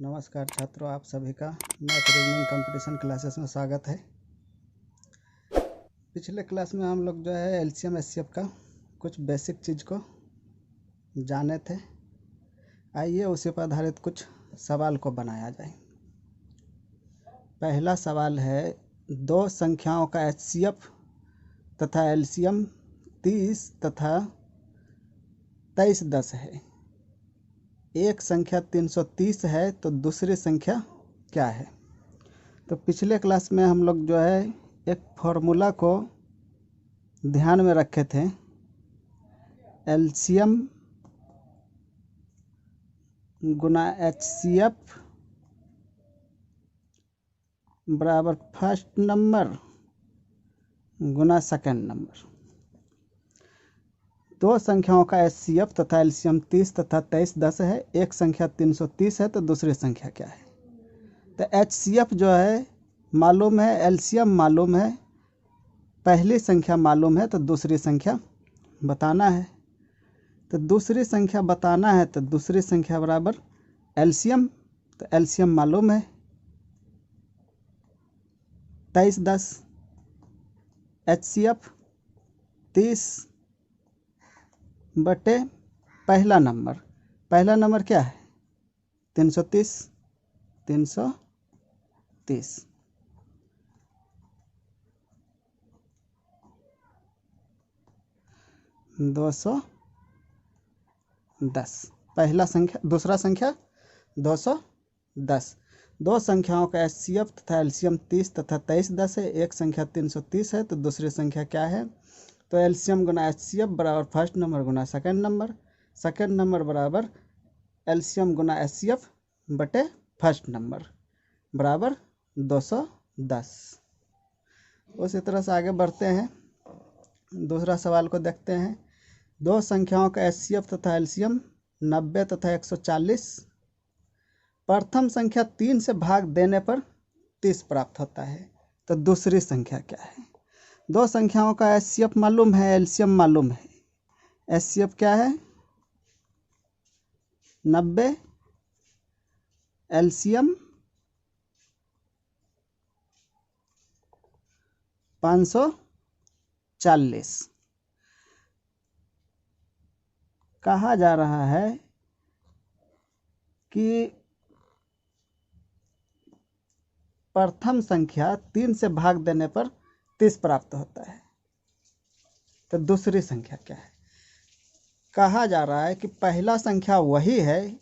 नमस्कार छात्रों, आप सभी का मैथ रीजनिंग कंपटीशन क्लासेस में स्वागत है। पिछले क्लास में हम लोग जो है एलसीएम एचसीएफ का कुछ बेसिक चीज़ को जाने थे। आइए उसी पर आधारित कुछ सवाल को बनाया जाए। पहला सवाल है, दो संख्याओं का एचसीएफ तथा एलसीएम 30 तथा 2310 है। एक संख्या 330 है तो दूसरी संख्या क्या है? तो पिछले क्लास में हम लोग जो है एक फॉर्मूला को ध्यान में रखे थे। एलसीएम गुना एचसीएफ बराबर फर्स्ट नंबर गुना सेकंड नंबर। दो संख्याओं का एचसीएफ तथा एलसीएम 30 तथा 2310 है। एक संख्या 330 है तो दूसरी संख्या क्या है? तो एचसीएफ जो है मालूम है, एलसीएम मालूम है, पहली संख्या मालूम है तो दूसरी संख्या बताना है। तो दूसरी संख्या बताना है तो दूसरी संख्या बराबर एलसीएम, तो एलसीएम मालूम है 2310, एचसीएफ 30 बटे पहला नंबर क्या है? 330 210। पहला संख्या, दूसरा संख्या 210। दो संख्याओं का एचसीएफ तथा एलसीएम 30 तथा 2310 है। एक संख्या 330 है तो दूसरी संख्या क्या है? तो एलसीएम गुना एचसीएफ बराबर फर्स्ट नंबर गुना सेकंड नंबर। सेकंड नंबर बराबर एलसीएम गुना एचसीएफ बटे फर्स्ट नंबर बराबर 210। उसी तरह से आगे बढ़ते हैं, दूसरा सवाल को देखते हैं। दो संख्याओं का एचसीएफ तथा एलसीएम 90 तथा 140। प्रथम संख्या 3 से भाग देने पर 30 प्राप्त होता है, तो दूसरी संख्या क्या है? दो संख्याओं का एचसीएफ मालूम है, एलसीएम मालूम है। एचसीएफ क्या है? 90, एलसीएम 540। कहा जा रहा है कि प्रथम संख्या 3 से भाग देने पर 30 प्राप्त होता है, तो दूसरी संख्या क्या है? कहा जा रहा है कि पहला संख्या वही है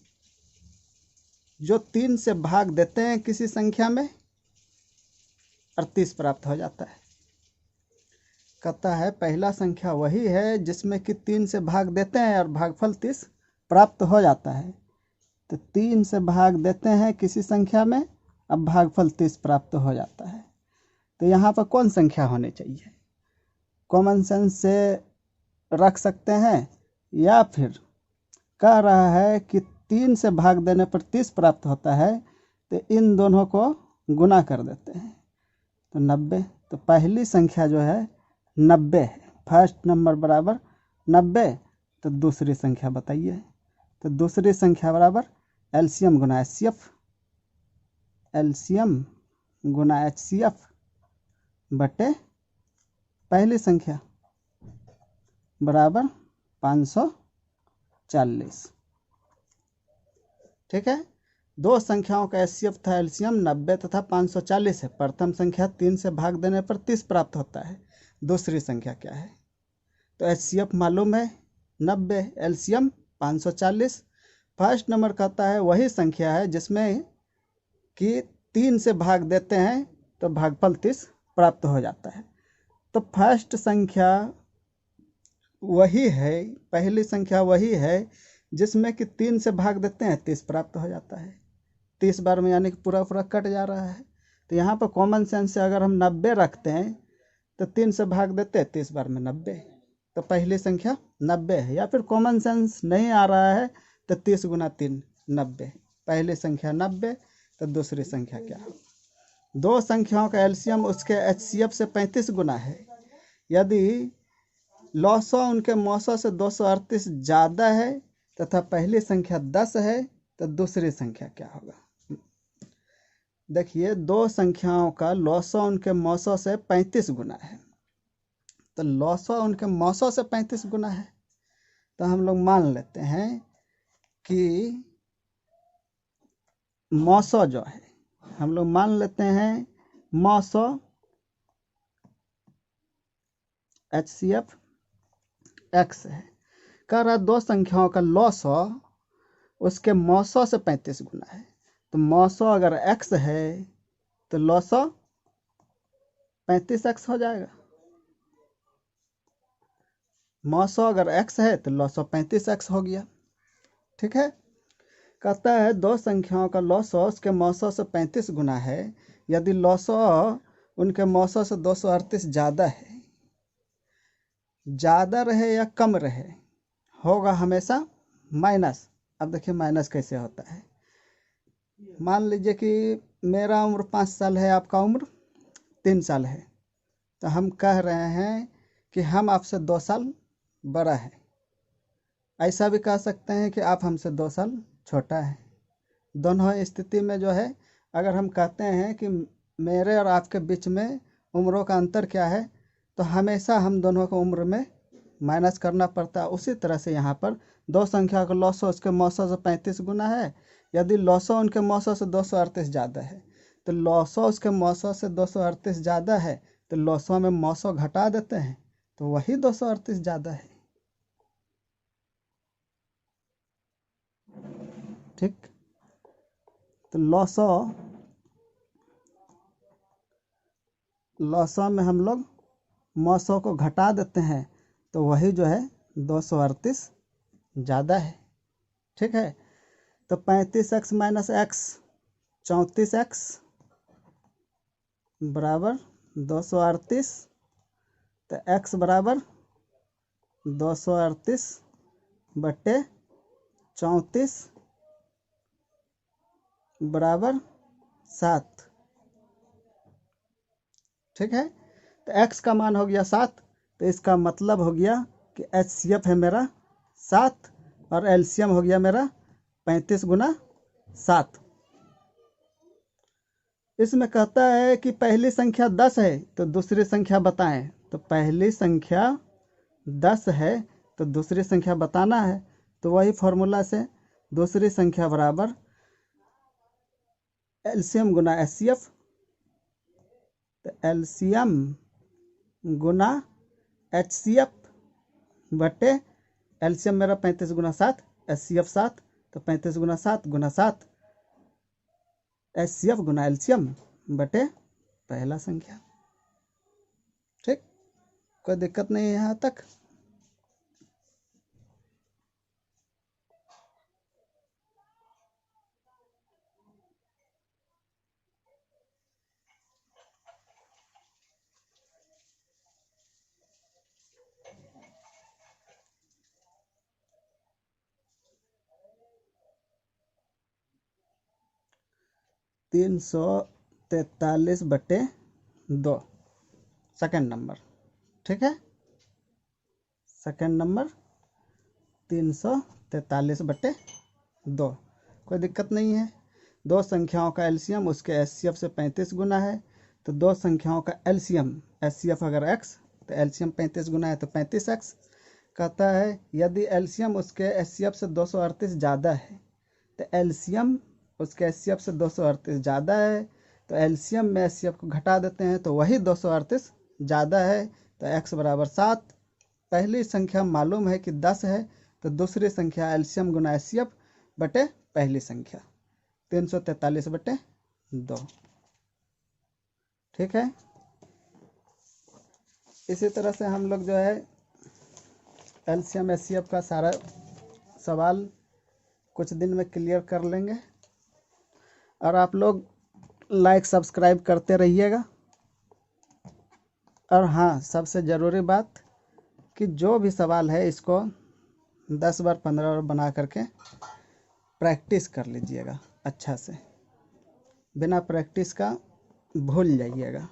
जो 3 से भाग देते हैं किसी संख्या में और 30 प्राप्त हो जाता है। कहता है पहला संख्या वही है जिसमें कि 3 से भाग देते हैं और भागफल 30 प्राप्त हो जाता है। तो 3 से भाग देते हैं किसी संख्या में, अब भागफल 30 प्राप्त हो जाता है। तो यहाँ पर कौन संख्या होनी चाहिए? कॉमन सेंस से रख सकते हैं, या फिर कह रहा है कि 3 से भाग देने पर 30 प्राप्त होता है, तो इन दोनों को गुना कर देते हैं तो 90। तो पहली संख्या जो है 90 है, फर्स्ट नंबर बराबर 90। तो दूसरी संख्या बताइए। तो दूसरी संख्या बराबर एलसीएम गुना एचसीएफ, एलसीएम गुना एचसीएफ बटे पहली संख्या बराबर 540। ठीक है। दो संख्याओं का एचसीएफ तथा एलसीएम 90 तथा 540 है। प्रथम संख्या 3 से भाग देने पर 30 प्राप्त होता है, दूसरी संख्या क्या है? तो एचसीएफ मालूम है 90, एलसीएम 540। फर्स्ट नंबर कहता है वही संख्या है जिसमें कि 3 से भाग देते हैं तो भागफल 30 प्राप्त हो जाता है। तो फर्स्ट संख्या वही है, पहली संख्या वही है जिसमें कि 3 से भाग देते हैं 30 प्राप्त हो जाता है। 30 बार में यानी कि पूरा पूरा कट जा रहा है। तो यहाँ पर कॉमन सेंस से अगर हम 90 रखते हैं तो 3 से भाग देते हैं 30 बार में 90, तो पहली संख्या 90 है। या फिर कॉमन सेंस नहीं आ रहा है तो 30 गुना 3 90, पहली संख्या 90 तो दूसरी संख्या क्या है? दो संख्याओं का एलसीएम उसके एचसीएफ से 35 गुना है। यदि लॉसो उनके मौसों से 238 ज़्यादा है तथा पहली संख्या 10 है तो दूसरी संख्या क्या होगा? देखिए, दो संख्याओं का लॉसो उनके मौसों से 35 गुना है। तो लॉसो उनके मौसों से 35 गुना है, तो हम लोग मान लेते हैं कि मौसो जो है, हम लोग मान लेते हैं मौसो HCF x है। कह रहा दो संख्याओं का लॉसो उसके मौसों से 35 गुना है। तो मौसो अगर x है तो लॉसो 35x हो जाएगा। मौसो अगर x है तो लॉसो 35x हो गया। ठीक है। कहता है दो संख्याओं का लॉसो उसके मौसों से 35 गुना है यदि लॉसो उनके मौसों से 238 ज़्यादा है। ज़्यादा रहे या कम रहे, होगा हमेशा माइनस। अब देखिए माइनस कैसे होता है। मान लीजिए कि मेरा उम्र 5 साल है, आपका उम्र 3 साल है, तो हम कह रहे हैं कि हम आपसे 2 साल बड़ा है। ऐसा भी कह सकते हैं कि आप हमसे 2 साल छोटा है। दोनों स्थिति में जो है, अगर हम कहते हैं कि मेरे और आपके बीच में उम्रों का अंतर क्या है, तो हमेशा हम दोनों को उम्र में माइनस करना पड़ता है। उसी तरह से यहाँ पर दो संख्या का लॉसो उसके मौसों से 35 गुना है यदि लॉसो उनके मौसों से 238 ज़्यादा है। तो लॉसो उसके मौसों से 238 ज़्यादा है, तो लॉसो में मौसो घटा देते हैं, तो वही 238 ज़्यादा है। ठीक। तो लॉसो में हम लोग मौसों को घटा देते हैं, तो वही जो है 238 ज़्यादा है। ठीक है। तो 35x माइनस एक्स 34x बराबर 238। तो x बराबर 238 बटे 34 बराबर 7। ठीक है। तो x का मान हो गया 7, तो इसका मतलब हो गया कि HCF है मेरा 7 और LCM हो गया मेरा 35 गुना 7। इसमें कहता है कि पहली संख्या 10 है तो दूसरी संख्या बताएं। तो पहली संख्या 10 है तो दूसरी संख्या बताना है। तो वही फॉर्मूला से दूसरी संख्या बराबर LCM गुना HCF। तो LCM गुना HCF बटे LCM मेरा 35 गुना 7, HCF 7, तो 35 गुना 7 गुना 7 HCF गुना LCM बटे पहला संख्या। ठीक, कोई दिक्कत नहीं है यहाँ तक। तीन सौ 43/2 सेकंड नंबर। ठीक है। Second number 343/2। कोई दिक्कत नहीं है। दो संख्याओं का एलसीएम उसके एचसीएफ से 35 गुना है। तो दो संख्याओं का एलसीएम, एचसीएफ अगर x तो एलसीएम 35 गुना है तो 35x। कहता है यदि एलसीएम उसके एचसीएफ से 238 ज़्यादा है, तो एलसीएम उसके एचसीएफ से 238 ज़्यादा है, तो एलसीएम में एचसीएफ को घटा देते हैं, तो वही 238 ज़्यादा है। तो x बराबर 7। पहली संख्या मालूम है कि 10 है, तो दूसरी संख्या एलसीएम गुना एचसीएफ बटे पहली संख्या 343/2। ठीक है। इसी तरह से हम लोग जो है एलसीएम एचसीएफ का सारा सवाल कुछ दिन में क्लियर कर लेंगे। और आप लोग लाइक सब्सक्राइब करते रहिएगा। और हाँ, सबसे ज़रूरी बात कि जो भी सवाल है इसको 10 बार 15 बार बना करके प्रैक्टिस कर लीजिएगा अच्छा से। बिना प्रैक्टिस का भूल जाइएगा।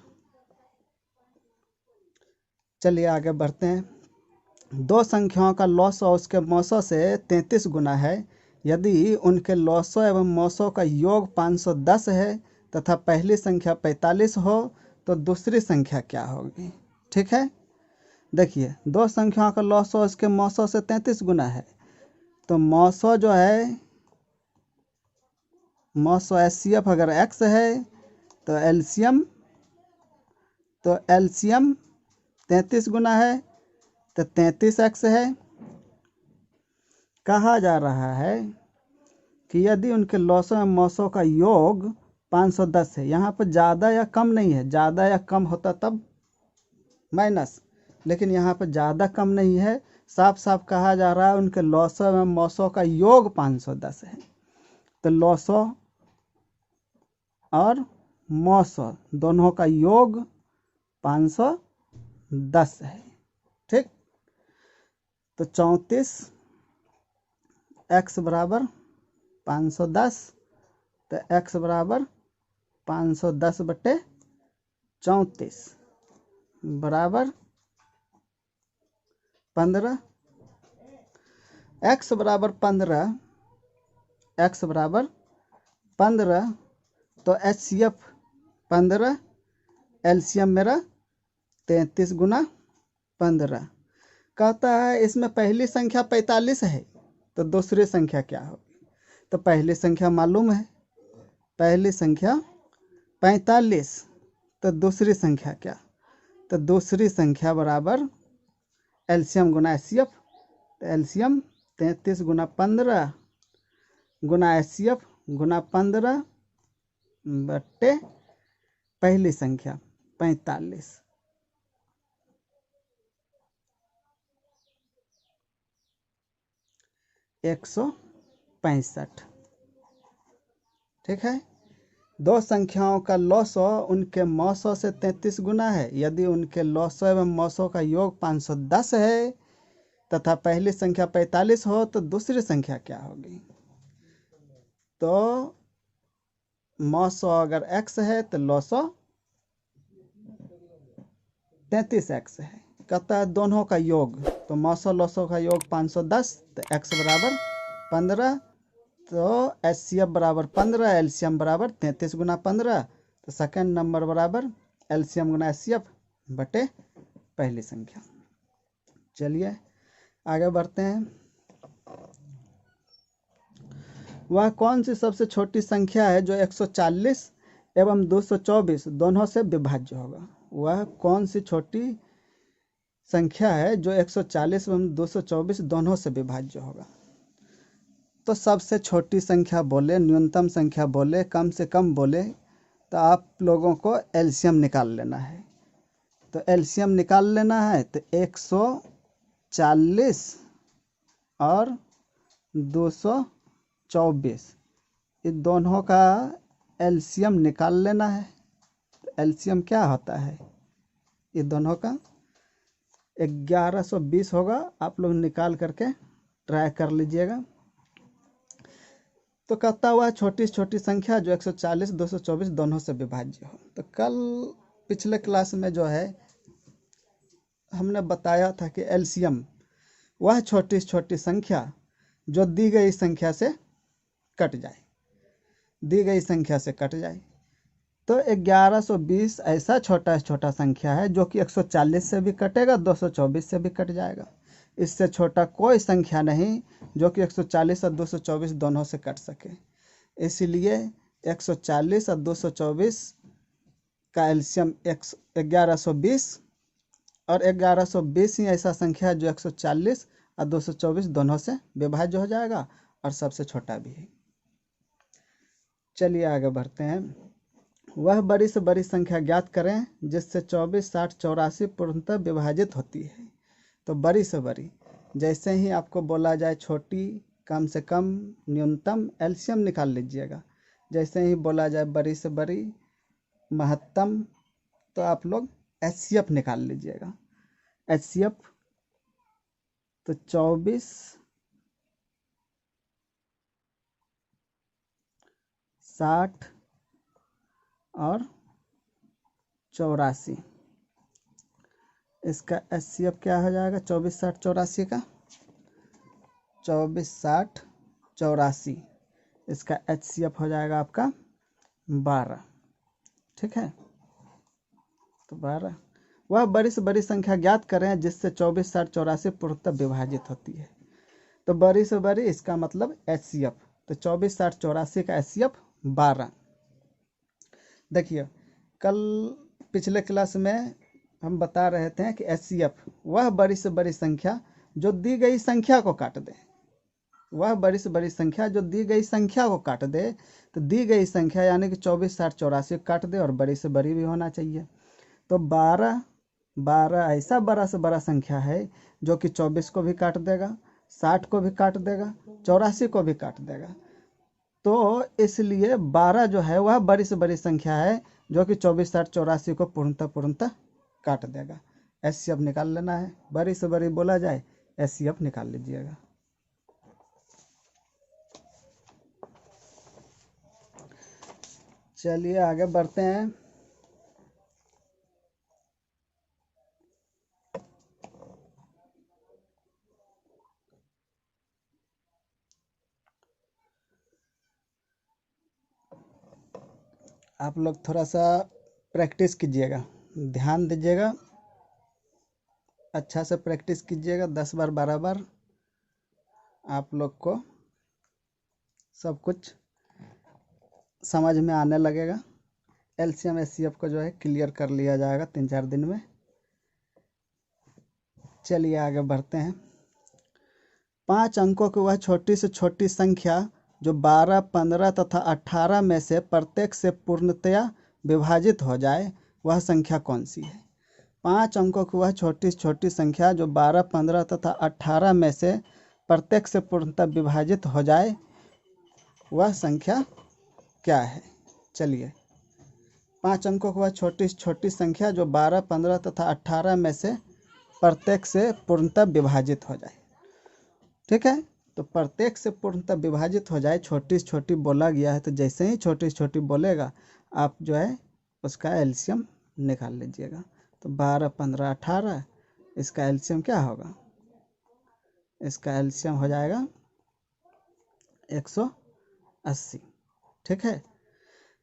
चलिए आगे बढ़ते हैं। दो संख्याओं का लॉसो उसके मौसों से 33 गुना है। यदि उनके लॉसो एवं मौसों का योग 510 है तथा पहली संख्या 45 हो तो दूसरी संख्या क्या होगी। ठीक है, देखिए दो संख्याओं का लॉसो इसके मौसो से 33 गुना है, तो मौसो जो है मौसो एचसीएफ अगर x है तो एलसीएम 33 गुना है तो 33x है। कहा जा रहा है कि यदि उनके लॉसों में मौसों का योग 510 है, यहाँ पर ज़्यादा या कम नहीं है, ज़्यादा या कम होता तब माइनस, लेकिन यहाँ पर ज़्यादा कम नहीं है, साफ साफ कहा जा रहा है उनके लॉसों में मौसों का योग 510 है। तो लॉसों और मौसों दोनों का योग 510 है। ठीक, तो 34 x बराबर 510, तो x बराबर 510/34 बराबर 15। x बराबर 15 तो HCF 15, एलसीएम मेरा 33 गुना 15। कहता है इसमें पहली संख्या 45 है तो दूसरी संख्या क्या होगी। तो पहली संख्या मालूम है, पहली संख्या 45, तो दूसरी संख्या क्या, तो दूसरी संख्या बराबर एलसीएम गुना एचसीएफ, तो एलसीएम 33 गुना 15 गुना एचसीएफ गुना 15 बट्टे पहली संख्या 45। एक 165। ठीक है, दो संख्याओं का लॉसो उनके मौसों से 33 गुना है, यदि उनके लॉसो एवं मौसों का योग 510 है तथा पहली संख्या 45 हो तो दूसरी संख्या क्या होगी। तो मौसो अगर x है तो लॉसो 33x है। कहता है दोनों का योग, तो मौसो लॉसो का योग 510, तो x बराबर 15, तो एचसीएफ बराबर 15, एलसीएम बराबर 33 गुना 15, तो सेकंड नंबर बराबर एलसीएम गुना एचसीएफ बटे पहली संख्या। चलिए आगे बढ़ते हैं। वह कौन सी सबसे छोटी संख्या है जो 140 एवं 224 दोनों से विभाज्य होगा। वह कौन सी छोटी संख्या है जो 140 एवं 224 दोनों से विभाज्य होगा। तो सबसे छोटी संख्या बोले, न्यूनतम संख्या बोले, कम से कम बोले, तो आप लोगों को एलसीएम निकाल लेना है। तो एलसीएम निकाल लेना है तो 140 और 224 ये दोनों का एलसीएम निकाल लेना है। तो एलसीएम क्या होता है, ये दोनों का 1120 होगा। आप लोग निकाल करके ट्राई कर लीजिएगा। तो कहता हुआ छोटी छोटी संख्या जो 140 224 दोनों से विभाज्य हो। तो कल पिछले क्लास में जो है हमने बताया था कि एलसीएम वह छोटी छोटी संख्या जो दी गई संख्या से कट जाए, दी गई संख्या से कट जाए। तो 1120 ऐसा छोटा संख्या है जो कि 140 से भी कटेगा, 224 से भी कट जाएगा। इससे छोटा कोई संख्या नहीं जो कि 140 और 224 दोनों से कट सके। इसलिए 140 और 224 का एलसीएम 1120 और 1120 ही ऐसा संख्या है जो 140 और 224 दोनों से विभाज्य हो जाएगा और सबसे छोटा भी है। चलिए आगे बढ़ते हैं। वह बड़ी से बड़ी संख्या ज्ञात करें जिससे 24 60 84 पूर्णतः विभाजित होती है। तो बड़ी से बड़ी, जैसे ही आपको बोला जाए छोटी, कम से कम, न्यूनतम, एलसीएम निकाल लीजिएगा। जैसे ही बोला जाए बड़ी से बड़ी, महत्तम, तो आप लोग एचसीएफ निकाल लीजिएगा। एचसीएफ तो 24 60 और 84, इसका एचसीएफ क्या हो जाएगा 24 60 84 का 24 60 84, इसका एचसीएफ हो जाएगा आपका 12। ठीक है। तो 12, वह बड़ी से बड़ी संख्या ज्ञात करें जिससे 24, 60, 84 पूर्णतः विभाजित होती है। तो बड़ी से बड़ी इसका मतलब HCF। तो 24, 60, 84 का HCF 12। देखिए कल पिछले क्लास में हम बता रहे थे कि HCF वह बड़ी से बड़ी संख्या जो दी गई संख्या को काट दे। वह बड़ी से बड़ी संख्या जो दी गई संख्या को काट दे। तो दी गई संख्या यानी कि 24, 60, 84 काट दे और बड़ी से बड़ी भी होना चाहिए। तो 12 ऐसा बड़ा से बड़ा संख्या है जो कि 24 को भी काट देगा, 60 को भी काट देगा, 84 को भी काट देगा। तो इसलिए 12 जो है वह बड़ी से बड़ी संख्या है जो कि 24, 60, 84 को पूर्णतः काट देगा। HCF निकाल लेना है। बड़ी से बड़ी बोला जाए HCF निकाल लीजिएगा। चलिए आगे बढ़ते हैं। आप लोग थोड़ा सा प्रैक्टिस कीजिएगा, ध्यान दीजिएगा, अच्छा से प्रैक्टिस कीजिएगा। 10 बार 12 बार आप लोग को सब कुछ समझ में आने लगेगा। LCM HCF को जो है क्लियर कर लिया जाएगा 3-4 दिन में। चलिए आगे बढ़ते हैं। 5 अंकों की वह छोटी से छोटी संख्या जो 12, 15 तथा 18 में से प्रत्येक से पूर्णतया विभाजित हो जाए वह संख्या कौन सी है? 5 अंकों की वह छोटी से छोटी संख्या जो 12, 15 तथा 18 में से प्रत्येक से पूर्णतः विभाजित हो जाए वह संख्या क्या है? चलिए 5 अंकों की वह छोटी से छोटी संख्या जो 12, 15 तथा 18 में से प्रत्येक से पूर्णतः विभाजित हो जाए। ठीक है, तो प्रत्येक से पूर्णतः विभाजित हो जाए, छोटी से छोटी बोला गया है। तो जैसे ही छोटी से छोटी बोलेगा आप जो है उसका LCM निकाल लीजिएगा। तो 12, 15, 18 इसका LCM क्या होगा? इसका LCM हो जाएगा 180। ठीक है,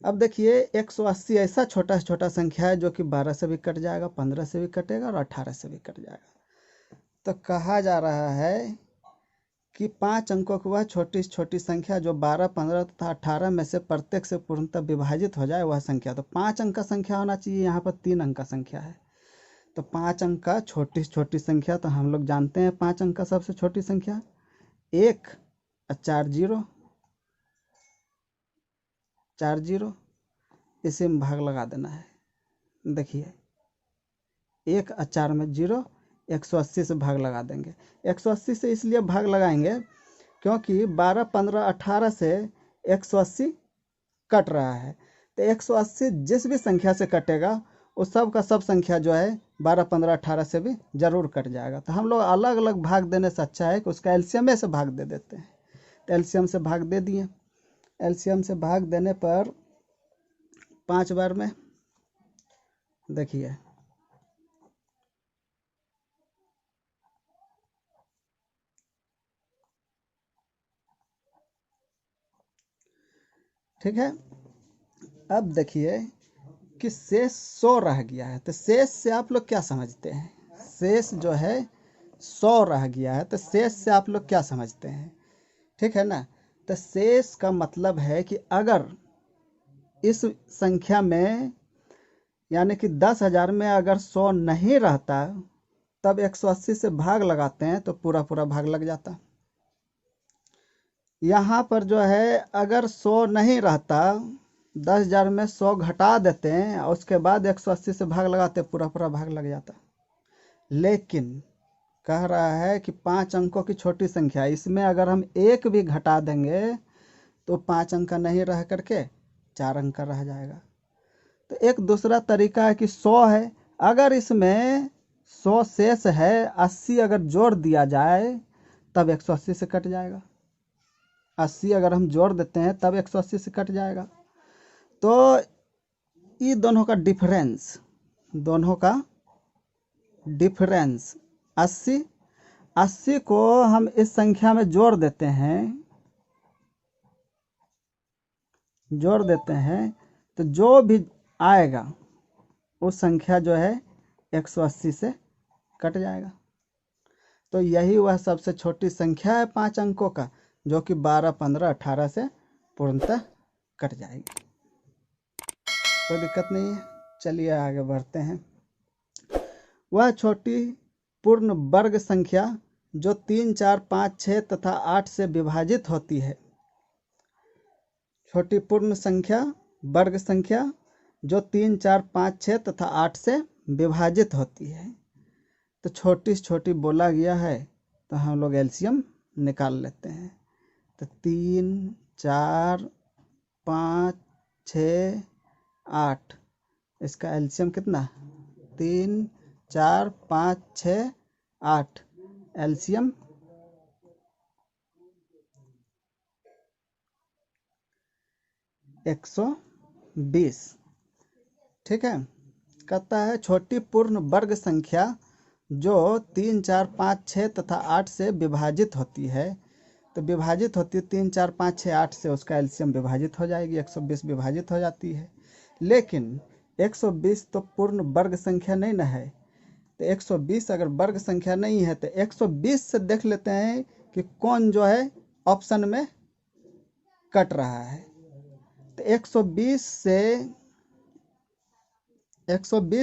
अब देखिए 180 ऐसा छोटा से छोटा संख्या है जो कि 12 से भी कट जाएगा, 15 से भी कटेगा और 18 से भी कट जाएगा। तो कहा जा रहा है कि 5 अंकों की वह छोटी से छोटी संख्या जो 12, 15 तथा 18 में से प्रत्येक से पूर्णतः विभाजित हो जाए वह संख्या। तो 5 अंक का संख्या होना चाहिए, यहाँ पर 3 अंक का संख्या है। तो 5 अंक का छोटी से छोटी संख्या, तो हम लोग जानते हैं 5 अंक का सबसे छोटी संख्या 1 और 4 जीरो, 4 जीरो, इसी में भाग लगा देना है। देखिए 1 और 4 में जीरो, 180 से भाग लगा देंगे। 180 से इसलिए भाग लगाएंगे क्योंकि 12, 15, 18 से 180 कट रहा है। तो 180 जिस भी संख्या से कटेगा उस सब का सब संख्या जो है 12, 15, 18 से भी जरूर कट जाएगा। तो हम लोग अलग अलग भाग देने से अच्छा है कि उसका LCM से भाग दे देते हैं। तो LCM से भाग दे दिए। LCM से भाग देने पर 5 बार में देखिए ठीक है। अब देखिए कि शेष 100 रह गया है। तो शेष से आप लोग क्या समझते हैं? शेष जो है 100 रह गया है, तो शेष से आप लोग क्या समझते हैं? ठीक है ना। तो शेष का मतलब है कि अगर इस संख्या में यानी कि 10,000 में अगर 100 नहीं रहता तब 180 से भाग लगाते हैं तो पूरा पूरा भाग लग जाता। यहाँ पर जो है अगर 100 नहीं रहता, 10,000 में 100 घटा देते हैं और उसके बाद 180 से भाग लगाते, पूरा पूरा भाग लग जाता। लेकिन कह रहा है कि 5 अंकों की छोटी संख्या, इसमें अगर हम एक भी घटा देंगे तो 5 अंक का नहीं रह करके 4 अंक का रह जाएगा। तो एक दूसरा तरीका है कि 100 है, अगर इसमें 100 शेष है, 80 अगर जोड़ दिया जाए तब 180 से कट जाएगा। 80 अगर हम जोड़ देते हैं तब 180 से कट जाएगा। तो ये दोनों का डिफरेंस, दोनों का डिफरेंस 80 को हम इस संख्या में जोड़ देते हैं, तो जो भी आएगा उस संख्या जो है 180 से कट जाएगा। तो यही वह सबसे छोटी संख्या है 5 अंकों का, जो कि 12, 15, 18 से पूर्णतः कट जाएगी। कोई दिक्कत नहीं है। चलिए आगे बढ़ते हैं। वह छोटी पूर्ण वर्ग संख्या जो 3, 4, 5, 6 तथा 8 से विभाजित होती है। छोटी पूर्ण संख्या वर्ग संख्या जो 3, 4, 5, 6 तथा 8 से विभाजित होती है। तो छोटी से छोटी बोला गया है, तो हम लोग एलसीएम निकाल लेते हैं। तो 3, 4, 5, 6, 8, इसका एलसीएम कितना? 3, 4, 5, 6, 8, एलसीएम 120। ठीक है। कहता है छोटी पूर्ण वर्ग संख्या जो 3, 4, 5, 6 तथा 8 से विभाजित होती है। तो विभाजित होती है 3, 4, 5, 6, 8 से, उसका एलसीएम विभाजित हो जाएगी, 120 विभाजित हो जाती है। लेकिन 120 तो पूर्ण वर्ग संख्या नहीं ना है। तो 120 अगर वर्ग संख्या नहीं है तो 120 से देख लेते हैं कि कौन जो है ऑप्शन में कट रहा है। तो 120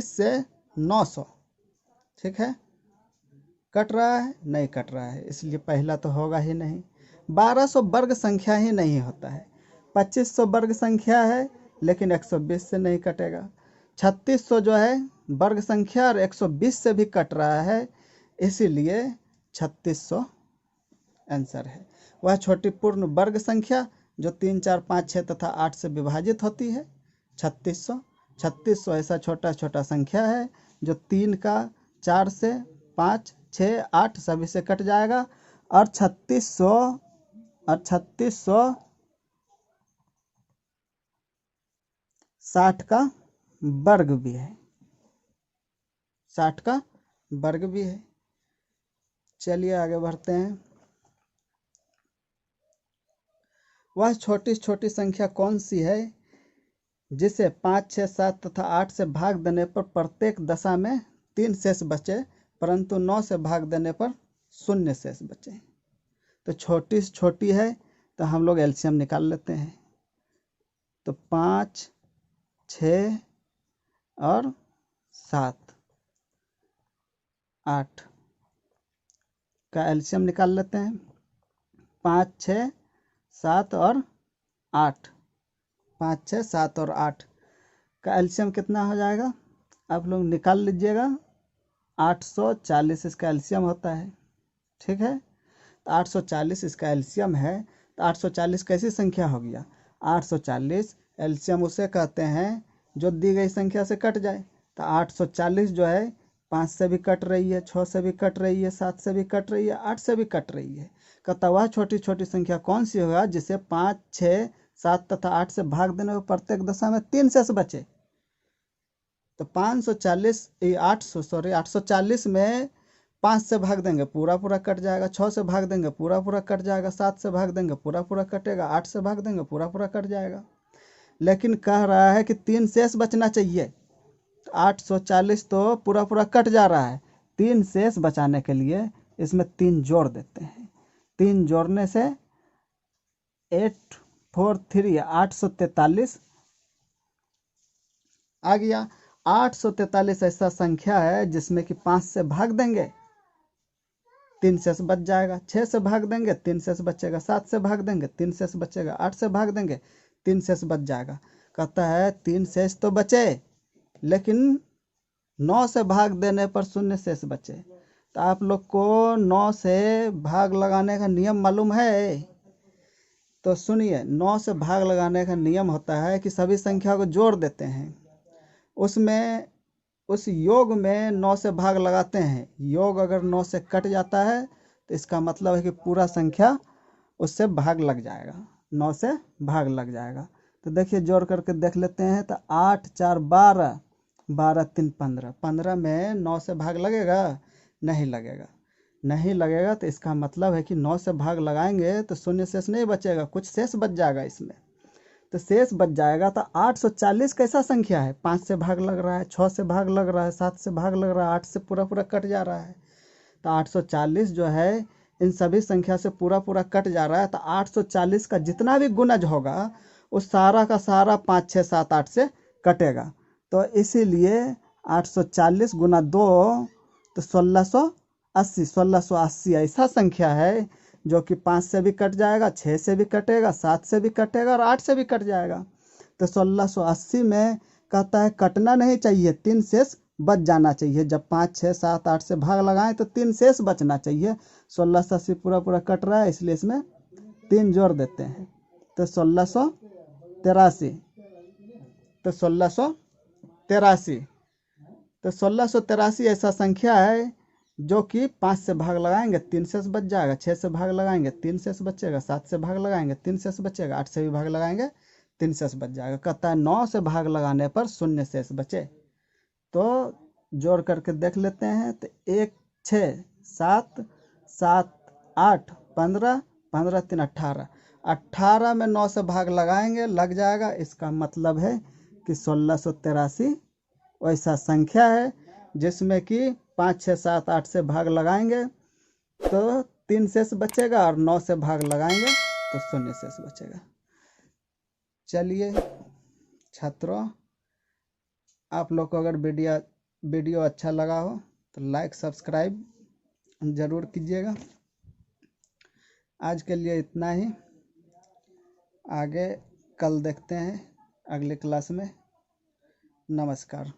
से 900, ठीक है, कट रहा है? नहीं कट रहा है, इसलिए पहला तो होगा ही नहीं। 1200 वर्ग संख्या ही नहीं होता है। 2500 वर्ग संख्या है लेकिन 120 से नहीं कटेगा। 3600 जो है वर्ग संख्या और 120 से भी कट रहा है, इसीलिए 3600 आंसर है। वह छोटी पूर्ण वर्ग संख्या जो 3, 4, 5, 6 तथा 8 से विभाजित होती है। 3600 ऐसा छोटा छोटा संख्या है जो 3 का 4 से 5, 6, 8 सभी से कट जाएगा। और 3600 60 का वर्ग भी है। 60 का वर्ग भी है। चलिए आगे बढ़ते हैं। वह छोटी छोटी संख्या कौन सी है जिसे 5, 6, 7 तथा 8 से भाग देने पर प्रत्येक दशा में 3 शेष बचे, परंतु 9 से भाग देने पर 0 शेष बचे। तो छोटी से छोटी है तो हम लोग एलसीएम निकाल लेते हैं। तो 5, 6 और 7, 8 का एलसीएम निकाल लेते हैं। 5, 6, 7 और 8, 5, 6, 7 और 8 का एलसीएम कितना हो जाएगा? आप लोग निकाल लीजिएगा। 840 इसका एलसीएम होता है। ठीक है। तो 840 इसका एलसीएम है। तो 840 कैसी संख्या हो गया? 840 एलसीएम उसे कहते हैं जो दी गई संख्या से कट जाए। तो 840 जो है 5 से भी कट रही है, 6 से भी कट रही है, 7 से भी कट रही है, 8 से भी कट रही है। कहता वह छोटी छोटी संख्या कौन सी होगा जिसे 5, 6, 7 तथा 8 से भाग देने पर प्रत्येक दशा में 3 शेष बचे। तो 840 में 5 से भाग देंगे पूरा पूरा कट जाएगा, 6 से भाग देंगे पूरा पूरा कट जाएगा, 7 से भाग देंगे पूरा पूरा कटेगा, 8 से भाग देंगे पूरा पूरा कट जाएगा। लेकिन कह रहा है कि 3 शेष बचना चाहिए। 840 तो पूरा पूरा कट जा रहा है, 3 शेष बचाने के लिए इसमें 3 जोड़ देते हैं। 3 जोड़ने से 8, 4, 3 843 आ गया। 843 ऐसा संख्या है जिसमें कि 5 से भाग देंगे 3 शेष बच जाएगा, 6 से भाग देंगे 3 शेष बचेगा, 7 से भाग देंगे 3 शेष बचेगा, 8 से भाग देंगे 3 शेष बच जाएगा। कहता है 3 शेष तो बचे लेकिन 9 से भाग देने पर 0 शेष बचे। तो आप लोग को 9 से भाग लगाने का नियम मालूम है? तो सुनिए, 9 से भाग लगाने का नियम होता है कि सभी संख्या को जोड़ देते हैं, उसमें उस योग में 9 से भाग लगाते हैं। योग अगर 9 से कट जाता है तो इसका मतलब है कि पूरा संख्या उससे भाग लग जाएगा, 9 से भाग लग जाएगा। तो देखिए जोड़ करके देख लेते हैं। तो 8, 4, 12, 12, 3, 15, 15 में 9 से भाग लगेगा? नहीं लगेगा। नहीं लगेगा तो इसका मतलब है कि 9 से भाग लगाएंगे तो 0 शेष नहीं बचेगा, कुछ शेष बच जाएगा इसमें। तो शेष बच जाएगा। तो 840 कैसा संख्या है? 5 से भाग लग रहा है, 6 से भाग लग रहा है, 7 से भाग लग रहा है, 8 से पूरा पूरा कट जा रहा है। तो 840 जो है इन सभी संख्या से पूरा पूरा कट जा रहा है। तो 840 का जितना भी गुणज होगा वो सारा का सारा 5, 6, 7, 8 से कटेगा। तो इसीलिए 840 गुना 2 तो 1680। 1680 ऐसा संख्या है जो कि 5 से भी कट जाएगा, 6 से भी कटेगा, 7 से भी कटेगा और 8 से भी कट जाएगा। तो 1680 में कहता है कटना नहीं चाहिए, 3 शेष बच जाना चाहिए। जब 5, 6, 7, 8 से भाग लगाएं तो 3 शेष बचना चाहिए। 1680 पूरा पूरा कट रहा है, इसलिए इसमें 3 जोड़ देते हैं। तो 1683। तो 1683 तो 1683 ऐसा संख्या है जो कि 5 से भाग लगाएंगे 3 शेष बच जाएगा, 6 से भाग लगाएंगे 3 शेष बचेगा, 7 से भाग लगाएंगे 3 शेष बचेगा, 8 से भी भाग लगाएंगे 3 शेष बच जाएगा। कहता है 9 से भाग लगाने पर 0 शेष बचे। तो जोड़ करके देख लेते हैं। तो 1, 6, 7, 7, 8, 15, 15, 3, 18। 18 में 9 से भाग लगाएंगे, लग जाएगा। इसका मतलब है कि 1683 वैसा संख्या है जिसमें कि 5, 6, 7, 8 से भाग लगाएंगे तो 3 शेष बचेगा और 9 से भाग लगाएंगे तो 0 शेष बचेगा। चलिए छात्रों, आप लोग को अगर वीडियो अच्छा लगा हो तो लाइक सब्सक्राइब ज़रूर कीजिएगा। आज के लिए इतना ही, आगे कल देखते हैं अगले क्लास में। नमस्कार।